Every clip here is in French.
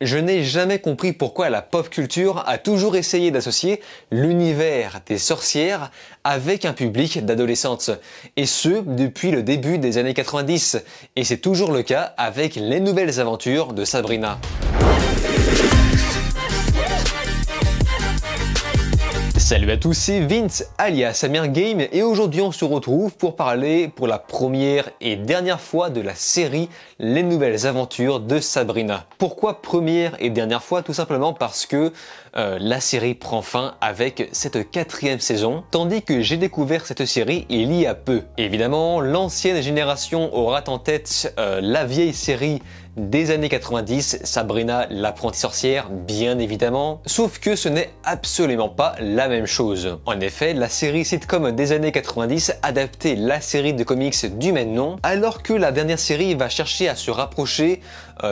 Je n'ai jamais compris pourquoi la pop culture a toujours essayé d'associer l'univers des sorcières avec un public d'adolescentes. Et ce, depuis le début des années 90. Et c'est toujours le cas avec les nouvelles aventures de Sabrina. Salut à tous, c'est Vince alias Amir Game et aujourd'hui on se retrouve pour parler pour la première et dernière fois de la série Les Nouvelles Aventures de Sabrina. Pourquoi première et dernière fois? Tout simplement parce que la série prend fin avec cette 4e saison, tandis que j'ai découvert cette série il y a peu. Évidemment, l'ancienne génération aura en tête la vieille série des années 90, Sabrina l'apprentie sorcière, bien évidemment, sauf que ce n'est absolument pas la même chose. En effet, la série sitcom des années 90 adaptait la série de comics du même nom, alors que la dernière série va chercher à se rapprocher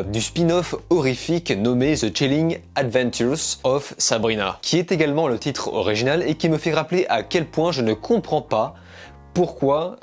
du spin-off horrifique nommé The Chilling Adventures of Sabrina, qui est également le titre original et qui me fait rappeler à quel point je ne comprends pas pourquoi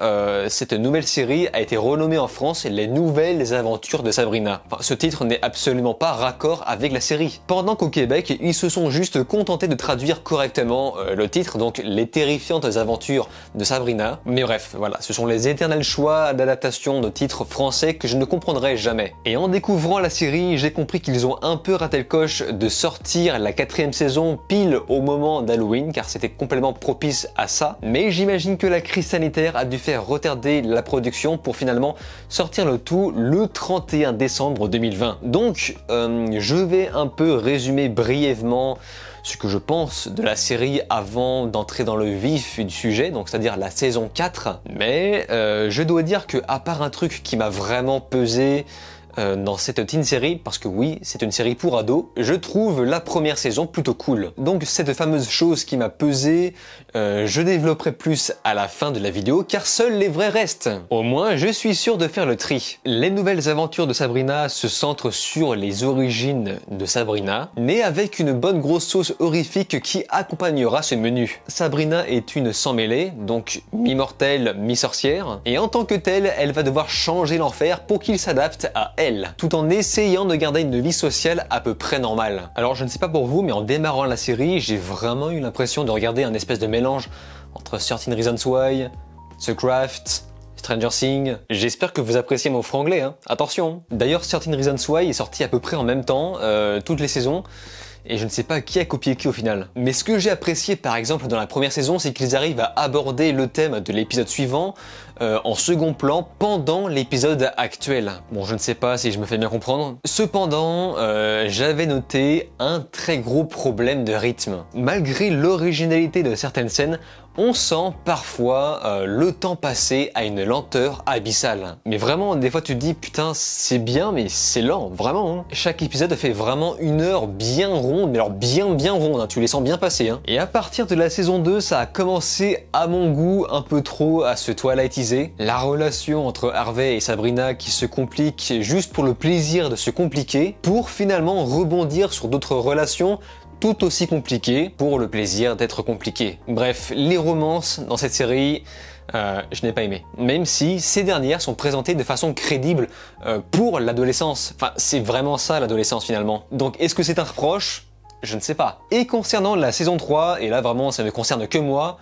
cette nouvelle série a été renommée en France Les Nouvelles Aventures de Sabrina. Enfin, ce titre n'est absolument pas raccord avec la série. Pendant qu'au Québec, ils se sont juste contentés de traduire correctement le titre, donc Les Terrifiantes Aventures de Sabrina. Mais bref, voilà, ce sont les éternels choix d'adaptation de titres français que je ne comprendrai jamais. Et en découvrant la série, j'ai compris qu'ils ont un peu raté le coche de sortir la 4e saison pile au moment d'Halloween, car c'était complètement propice à ça. Mais j'imagine que la crise sanitaire a dû faire retarder la production pour finalement sortir le tout le 31 décembre 2020. Donc, je vais un peu résumer brièvement ce que je pense de la série avant d'entrer dans le vif du sujet, donc c'est-à-dire la saison 4. Mais je dois dire que à part un truc qui m'a vraiment pesé dans cette teen série, parce que oui, c'est une série pour ados, je trouve la première saison plutôt cool. Donc cette fameuse chose qui m'a pesé, je développerai plus à la fin de la vidéo, car seuls les vrais restent. Au moins, je suis sûr de faire le tri. Les nouvelles aventures de Sabrina se centrent sur les origines de Sabrina, mais avec une bonne grosse sauce horrifique qui accompagnera ce menu. Sabrina est une sans-mêlée, donc mi-mortelle, mi-sorcière, et en tant que telle, elle va devoir changer l'enfer pour qu'il s'adapte à elle, tout en essayant de garder une vie sociale à peu près normale. Alors je ne sais pas pour vous, mais en démarrant la série, j'ai vraiment eu l'impression de regarder un espèce de mélange entre 13 Reasons Why, The Craft, Stranger Things. J'espère que vous appréciez mon franglais, hein. Attention. D'ailleurs, 13 Reasons Why est sorti à peu près en même temps, toutes les saisons, et je ne sais pas qui a copié qui au final. Mais ce que j'ai apprécié par exemple dans la première saison, c'est qu'ils arrivent à aborder le thème de l'épisode suivant en second plan pendant l'épisode actuel. Bon, je ne sais pas si je me fais bien comprendre. Cependant, j'avais noté un très gros problème de rythme. Malgré l'originalité de certaines scènes, on sent parfois le temps passer à une lenteur abyssale. Mais vraiment, des fois tu te dis, putain, c'est bien, mais c'est lent, vraiment. Hein. Chaque épisode fait vraiment une heure bien ronde, mais alors bien ronde, hein, tu les sens bien passer. Hein. Et à partir de la saison 2, ça a commencé, à mon goût, un peu trop à se twilightiser. La relation entre Harvey et Sabrina qui se complique juste pour le plaisir de se compliquer, pour finalement rebondir sur d'autres relations tout aussi compliqué pour le plaisir d'être compliqué. Bref, les romances dans cette série, je n'ai pas aimé. Même si ces dernières sont présentées de façon crédible pour l'adolescence. Enfin, c'est vraiment ça l'adolescence finalement. Donc est-ce que c'est un reproche? Je ne sais pas. Et concernant la saison 3, et là vraiment ça ne concerne que moi,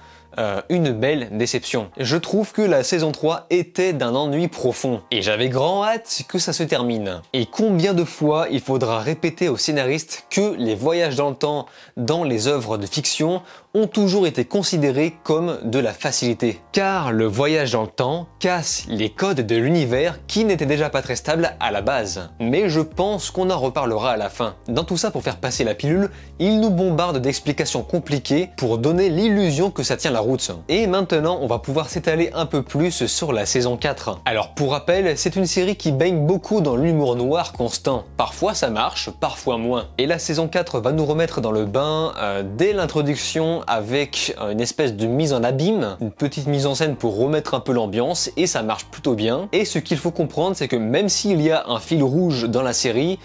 une belle déception. Je trouve que la saison 3 était d'un ennui profond et j'avais grand hâte que ça se termine. Et combien de fois il faudra répéter aux scénaristes que les voyages dans le temps dans les œuvres de fiction ont toujours été considérés comme de la facilité. Car le voyage dans le temps casse les codes de l'univers qui n'étaient déjà pas très stables à la base. Mais je pense qu'on en reparlera à la fin. Dans tout ça, pour faire passer la pilule, ils nous bombardent d'explications compliquées pour donner l'illusion que ça tient la route. Et maintenant, on va pouvoir s'étaler un peu plus sur la saison 4. Alors pour rappel, c'est une série qui baigne beaucoup dans l'humour noir constant. Parfois ça marche, parfois moins. Et la saison 4 va nous remettre dans le bain dès l'introduction avec une espèce de mise en abîme, une petite mise en scène pour remettre un peu l'ambiance et ça marche plutôt bien. Et ce qu'il faut comprendre, c'est que même s'il y a un fil rouge dans la série,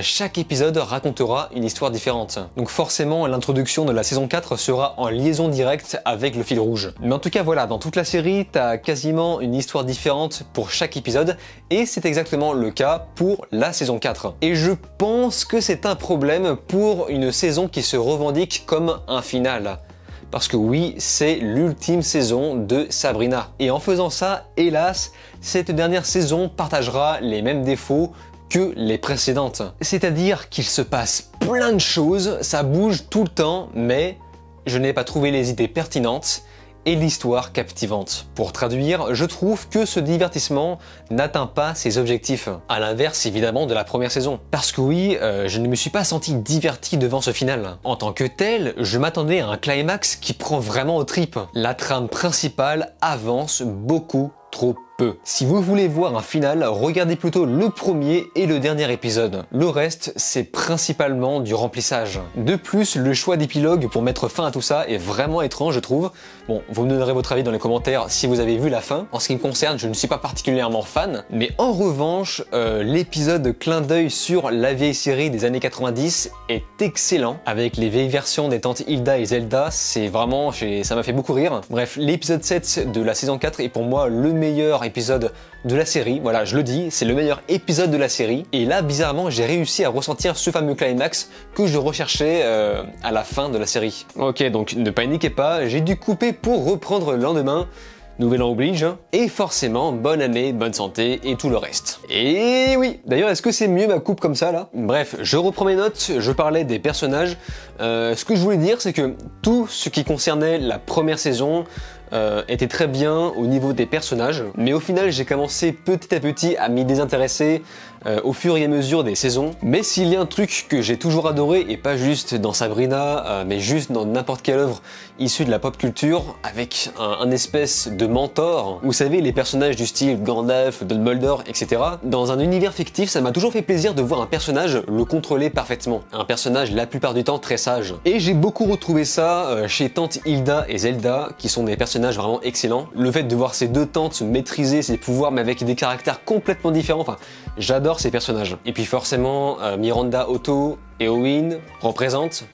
chaque épisode racontera une histoire différente. Donc forcément, l'introduction de la saison 4 sera en liaison directe avec le fil rouge. Mais en tout cas voilà, dans toute la série, t'as quasiment une histoire différente pour chaque épisode, et c'est exactement le cas pour la saison 4. Et je pense que c'est un problème pour une saison qui se revendique comme un final. Parce que oui, c'est l'ultime saison de Sabrina. Et en faisant ça, hélas, cette dernière saison partagera les mêmes défauts que les précédentes. C'est-à-dire qu'il se passe plein de choses, ça bouge tout le temps, mais je n'ai pas trouvé les idées pertinentes et l'histoire captivante. Pour traduire, je trouve que ce divertissement n'atteint pas ses objectifs, à l'inverse évidemment de la première saison. Parce que oui, je ne me suis pas senti diverti devant ce final. En tant que tel, je m'attendais à un climax qui prend vraiment aux tripes. La trame principale avance beaucoup trop peu. Si vous voulez voir un final, regardez plutôt le premier et le dernier épisode. Le reste, c'est principalement du remplissage. De plus, le choix d'épilogue pour mettre fin à tout ça est vraiment étrange, je trouve. Bon, vous me donnerez votre avis dans les commentaires si vous avez vu la fin. En ce qui me concerne, je ne suis pas particulièrement fan, mais en revanche, l'épisode clin d'œil sur la vieille série des années 90 est excellent. Avec les vieilles versions des tantes Hilda et Zelda, c'est vraiment, ça m'a fait beaucoup rire. Bref, l'épisode 7 de la saison 4 est pour moi le meilleur épisode de la série, voilà, je le dis, c'est le meilleur épisode de la série, et là, bizarrement, j'ai réussi à ressentir ce fameux climax que je recherchais à la fin de la série. Ok, donc ne paniquez pas, j'ai dû couper pour reprendre le lendemain, nouvel an oblige, et forcément, bonne année, bonne santé et tout le reste. Et oui, d'ailleurs, est-ce que c'est mieux ma coupe comme ça, là? Bref, je reprends mes notes, je parlais des personnages, ce que je voulais dire, c'est que tout ce qui concernait la première saison, était très bien au niveau des personnages, mais au final j'ai commencé petit à petit à m'y désintéresser au fur et à mesure des saisons. Mais s'il y a un truc que j'ai toujours adoré, et pas juste dans Sabrina, mais juste dans n'importe quelle œuvre issue de la pop culture, avec un espèce de mentor, vous savez, les personnages du style Gandalf, Dumbledore, etc. Dans un univers fictif, ça m'a toujours fait plaisir de voir un personnage le contrôler parfaitement. Un personnage la plupart du temps très sage. Et j'ai beaucoup retrouvé ça chez Tante Hilda et Zelda, qui sont des personnages vraiment excellent. Le fait de voir ces deux tantes maîtriser ses pouvoirs mais avec des caractères complètement différents, enfin j'adore ces personnages. Et puis forcément Miranda Otto et Owen représentent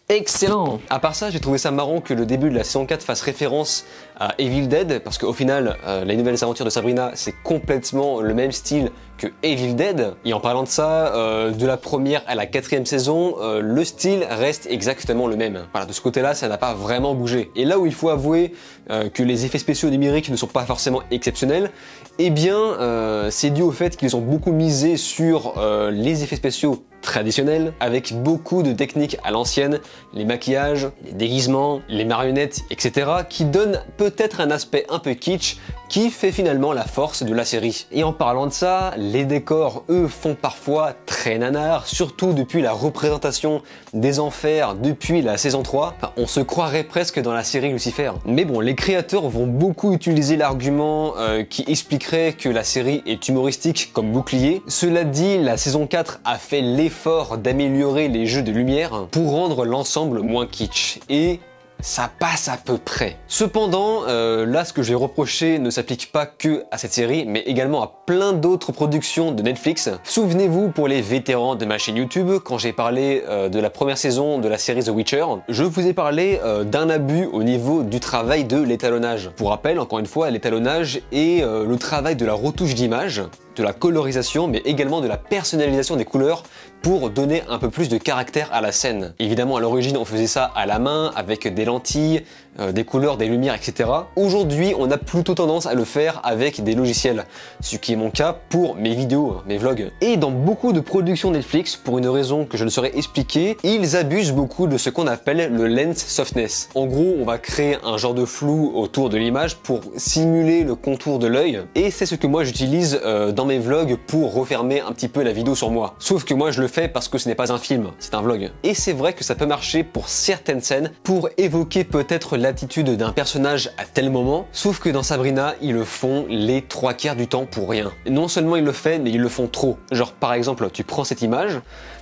excellent. À part ça, j'ai trouvé ça marrant que le début de la saison 4 fasse référence à Evil Dead, parce qu'au final, les nouvelles aventures de Sabrina, c'est complètement le même style que Evil Dead. Et en parlant de ça, de la première à la 4e saison, le style reste exactement le même. Voilà, de ce côté-là, ça n'a pas vraiment bougé. Et là où il faut avouer que les effets spéciaux numériques ne sont pas forcément exceptionnels, eh bien, c'est dû au fait qu'ils ont beaucoup misé sur les effets spéciaux traditionnels, avec beaucoup de techniques à l'ancienne, les maquillages, les déguisements, les marionnettes, etc., qui donnent peut-être un aspect un peu kitsch, qui fait finalement la force de la série. Et en parlant de ça, les décors, eux, font parfois très nanar, surtout depuis la représentation des enfers depuis la saison 3. Enfin, on se croirait presque dans la série Lucifer. Mais bon, les créateurs vont beaucoup utiliser l'argument qui expliquerait que la série est humoristique comme bouclier. Cela dit, la saison 4 a fait l'effort d'améliorer les jeux de lumière pour rendre l'ensemble moins kitsch. Et ça passe à peu près. Cependant, là ce que je vais reprocher ne s'applique pas que à cette série, mais également à plein d'autres productions de Netflix. Souvenez-vous, pour les vétérans de ma chaîne YouTube, quand j'ai parlé de la première saison de la série The Witcher, je vous ai parlé d'un abus au niveau du travail de l'étalonnage. Pour rappel, encore une fois, l'étalonnage est le travail de la retouche d'image, de la colorisation, mais également de la personnalisation des couleurs pour donner un peu plus de caractère à la scène. Évidemment, à l'origine, on faisait ça à la main, avec des lentilles, des couleurs, des lumières, etc. Aujourd'hui, on a plutôt tendance à le faire avec des logiciels, ce qui est mon cas pour mes vidéos, mes vlogs. Et dans beaucoup de productions Netflix, pour une raison que je ne saurais expliquer, ils abusent beaucoup de ce qu'on appelle le lens softness. En gros, on va créer un genre de flou autour de l'image pour simuler le contour de l'œil, et c'est ce que moi j'utilise dans mes vlogs pour refermer un petit peu la vidéo sur moi. Sauf que moi je le fais parce que ce n'est pas un film, c'est un vlog. Et c'est vrai que ça peut marcher pour certaines scènes, pour évoquer peut-être l'attitude d'un personnage à tel moment, sauf que dans Sabrina, ils le font les 3/4 du temps pour rien. Non seulement ils le font, mais ils le font trop. Genre par exemple, tu prends cette image,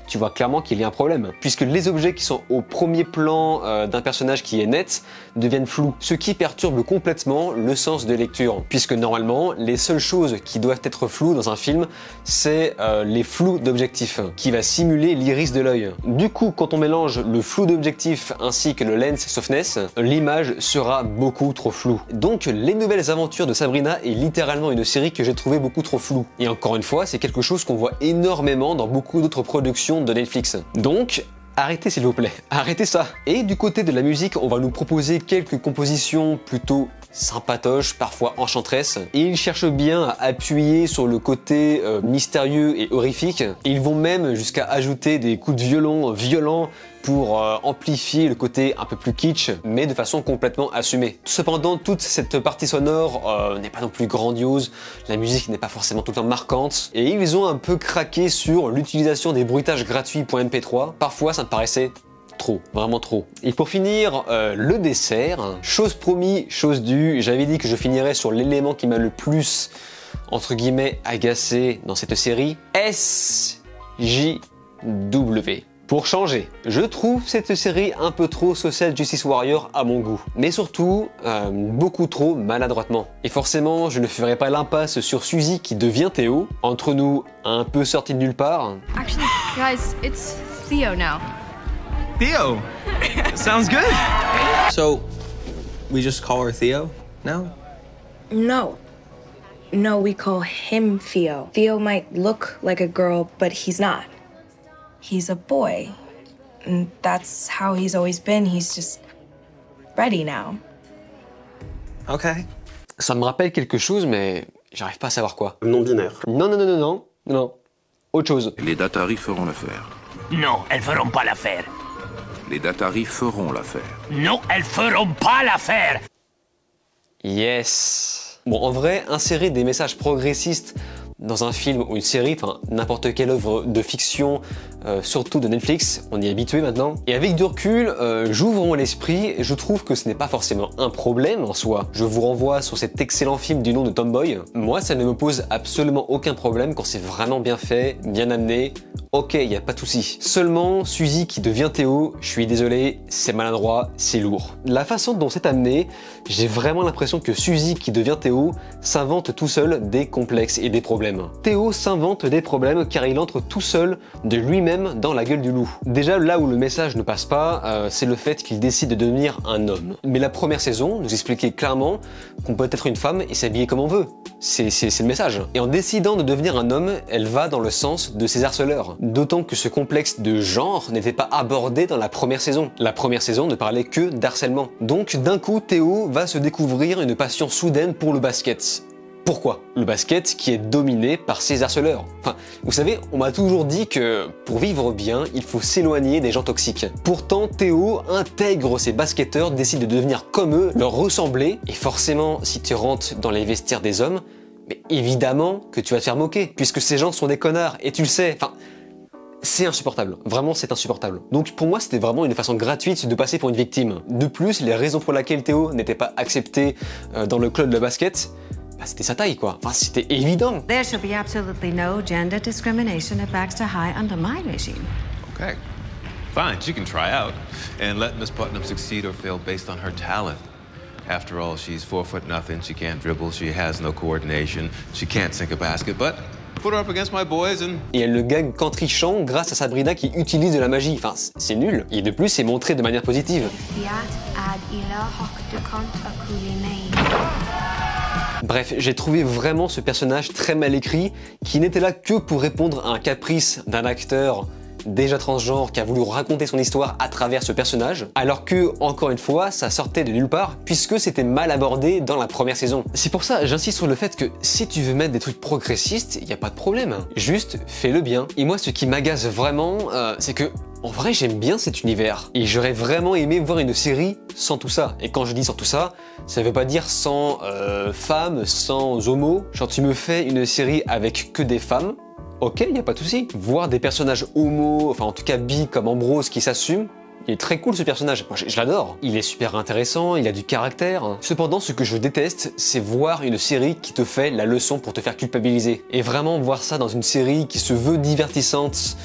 tu vois clairement qu'il y a un problème, puisque les objets qui sont au premier plan d'un personnage qui est net deviennent flous, ce qui perturbe complètement le sens de lecture, puisque normalement, les seules choses qui doivent être floues dans un film, c'est les flous d'objectif, qui va simuler l'iris de l'œil. Du coup, quand on mélange le flou d'objectif ainsi que le lens softness, l'image sera beaucoup trop floue. Donc, les nouvelles aventures de Sabrina est littéralement une série que j'ai trouvé beaucoup trop floue. Et encore une fois, c'est quelque chose qu'on voit énormément dans beaucoup d'autres productions de Netflix. Donc, arrêtez s'il vous plaît, arrêtez ça. Et du côté de la musique, on va nous proposer quelques compositions plutôt sympatoches, parfois enchanteresses. Et ils cherchent bien à appuyer sur le côté mystérieux et horrifique. Et ils vont même jusqu'à ajouter des coups de violon violents pour amplifier le côté un peu plus kitsch, mais de façon complètement assumée. Cependant, toute cette partie sonore n'est pas non plus grandiose, la musique n'est pas forcément tout le temps marquante, et ils ont un peu craqué sur l'utilisation des bruitages gratuits .mp3. Parfois, ça me paraissait trop, vraiment trop. Et pour finir, le dessert, chose promis, chose due, j'avais dit que je finirais sur l'élément qui m'a le plus, entre guillemets, agacé dans cette série, SJW. Pour changer, je trouve cette série un peu trop Social Justice Warrior à mon goût, mais surtout beaucoup trop maladroitement. Et forcément, je ne ferai pas l'impasse sur Suzy qui devient Théo, entre nous un peu sorti de nulle part. Actually, guys, it's Theo now. Theo? Sounds good. So, we just call her Theo now? No. No, we call him Theo. Theo might look like a girl, but he's not. He's a boy. And that's how he's always been. He's just ready now. Okay. Ça me rappelle quelque chose, mais j'arrive pas à savoir quoi. Non-binaire. Non. Autre chose. Les Datari feront l'affaire. Non, elles feront pas l'affaire. Les Datari feront l'affaire. Non, elles feront pas l'affaire. Yes. Bon, en vrai, insérer des messages progressistes dans un film ou une série, enfin n'importe quelle œuvre de fiction, surtout de Netflix, on y est habitué maintenant. Et avec du recul, j'ouvre mon esprit et je trouve que ce n'est pas forcément un problème en soi. Je vous renvoie sur cet excellent film du nom de Tomboy. Moi, ça ne me pose absolument aucun problème quand c'est vraiment bien fait, bien amené. Ok, y a pas de souci. Seulement, Suzy qui devient Théo, je suis désolé, c'est maladroit, c'est lourd. La façon dont c'est amené, j'ai vraiment l'impression que Suzy qui devient Théo s'invente tout seul des complexes et des problèmes. Théo s'invente des problèmes car il entre tout seul de lui-même dans la gueule du loup. Déjà là où le message ne passe pas, c'est le fait qu'il décide de devenir un homme. Mais la première saison nous expliquait clairement qu'on peut être une femme et s'habiller comme on veut. C'est le message. Et en décidant de devenir un homme, elle va dans le sens de ses harceleurs. D'autant que ce complexe de genre n'était pas abordé dans la première saison. La première saison ne parlait que d'harcèlement. Donc d'un coup, Théo va se découvrir une passion soudaine pour le basket. Pourquoi? Le basket qui est dominé par ses harceleurs. Enfin, vous savez, on m'a toujours dit que pour vivre bien, il faut s'éloigner des gens toxiques. Pourtant, Théo intègre ces basketteurs, décide de devenir comme eux, leur ressembler, et forcément, si tu rentres dans les vestiaires des hommes, mais évidemment que tu vas te faire moquer, puisque ces gens sont des connards, et tu le sais. Enfin, c'est insupportable. Vraiment, c'est insupportable. Donc pour moi, c'était vraiment une façon gratuite de passer pour une victime. De plus, les raisons pour lesquelles Théo n'était pas accepté dans le club de basket, bah, c'était sa taille, quoi. Enfin, c'était évident. There shall be absolutely no gender discrimination at Baxter High under my regime. Okay. Fine, she can try out. And let Miss Putnam succeed or fail based on her talent. After all, she's 4'0", she can't dribble, she has no coordination, she can't sink a basket, but put her up against my boys and... Et elle ne gagne qu'en trichant grâce à Sabrina qui utilise de la magie. Enfin, c'est nul. Et de plus, c'est montré de manière positive. Bref, j'ai trouvé vraiment ce personnage très mal écrit, qui n'était là que pour répondre à un caprice d'un acteur déjà transgenre qui a voulu raconter son histoire à travers ce personnage, alors que, encore une fois, ça sortait de nulle part, puisque c'était mal abordé dans la première saison. C'est pour ça, j'insiste sur le fait que si tu veux mettre des trucs progressistes, y a pas de problème. Juste, fais-le bien. Et moi, ce qui m'agace vraiment, c'est que en vrai, j'aime bien cet univers. Et j'aurais vraiment aimé voir une série sans tout ça. Et quand je dis sans tout ça, ça veut pas dire sans femmes, sans homos. Genre, tu me fais une série avec que des femmes, ok, y a pas de souci. Voir des personnages homos, enfin en tout cas bi comme Ambrose qui s'assume, il est très cool ce personnage, moi je l'adore. Il est super intéressant, il a du caractère. Cependant, ce que je déteste, c'est voir une série qui te fait la leçon pour te faire culpabiliser. Et vraiment voir ça dans une série qui se veut divertissante,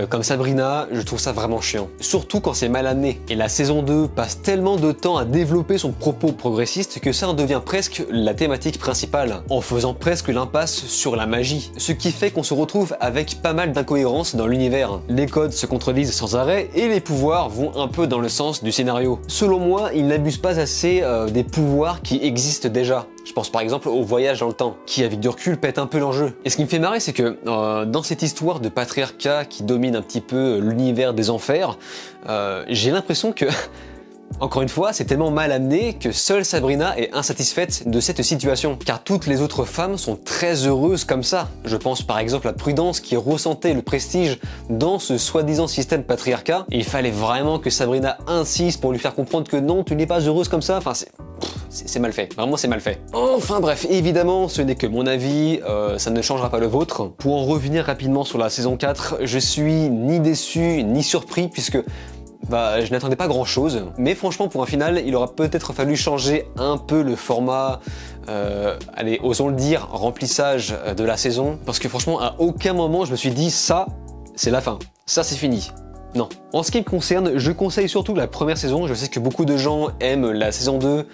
comme Sabrina, je trouve ça vraiment chiant. Surtout quand c'est mal amené. Et la saison 2 passe tellement de temps à développer son propos progressiste que ça en devient presque la thématique principale, en faisant presque l'impasse sur la magie. Ce qui fait qu'on se retrouve avec pas mal d'incohérences dans l'univers. Les codes se contredisent sans arrêt et les pouvoirs vont un peu dans le sens du scénario. Selon moi, il n'abuse pas assez des pouvoirs qui existent déjà. Je pense par exemple au voyage dans le temps, qui avec du recul pète un peu l'enjeu. Et ce qui me fait marrer, c'est que dans cette histoire de patriarcat qui domine un petit peu l'univers des enfers, j'ai l'impression que encore une fois, c'est tellement mal amené que seule Sabrina est insatisfaite de cette situation, car toutes les autres femmes sont très heureuses comme ça. Je pense par exemple à Prudence qui ressentait le prestige dans ce soi-disant système patriarcat, et il fallait vraiment que Sabrina insiste pour lui faire comprendre que non, tu n'es pas heureuse comme ça, enfin c'est mal fait, vraiment c'est mal fait. Enfin bref, évidemment ce n'est que mon avis, ça ne changera pas le vôtre. Pour en revenir rapidement sur la saison 4, je suis ni déçu ni surpris puisque je n'attendais pas grand chose, mais franchement pour un final, il aura peut-être fallu changer un peu le format, allez, osons le dire, remplissage de la saison, parce que franchement à aucun moment je me suis dit ça, c'est la fin, ça c'est fini. Non. En ce qui me concerne, je conseille surtout la première saison, je sais que beaucoup de gens aiment la saison 2,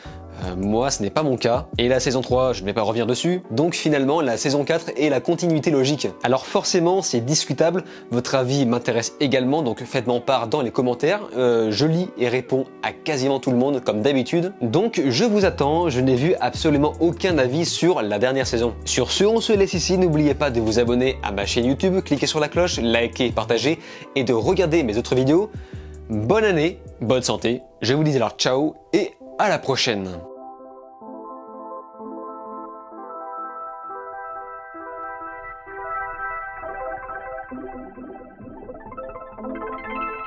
moi ce n'est pas mon cas, et la saison 3 je ne vais pas revenir dessus, donc finalement la saison 4 est la continuité logique. Alors forcément c'est discutable, votre avis m'intéresse également, donc faites-m'en part dans les commentaires, je lis et réponds à quasiment tout le monde comme d'habitude, donc je vous attends, je n'ai vu absolument aucun avis sur la dernière saison. Sur ce, on se laisse ici, n'oubliez pas de vous abonner à ma chaîne YouTube, cliquez sur la cloche, likez, partagez, et de regarder mes autres vidéos. Bonne année, bonne santé, je vous dis alors ciao, et à la prochaine. Thank you.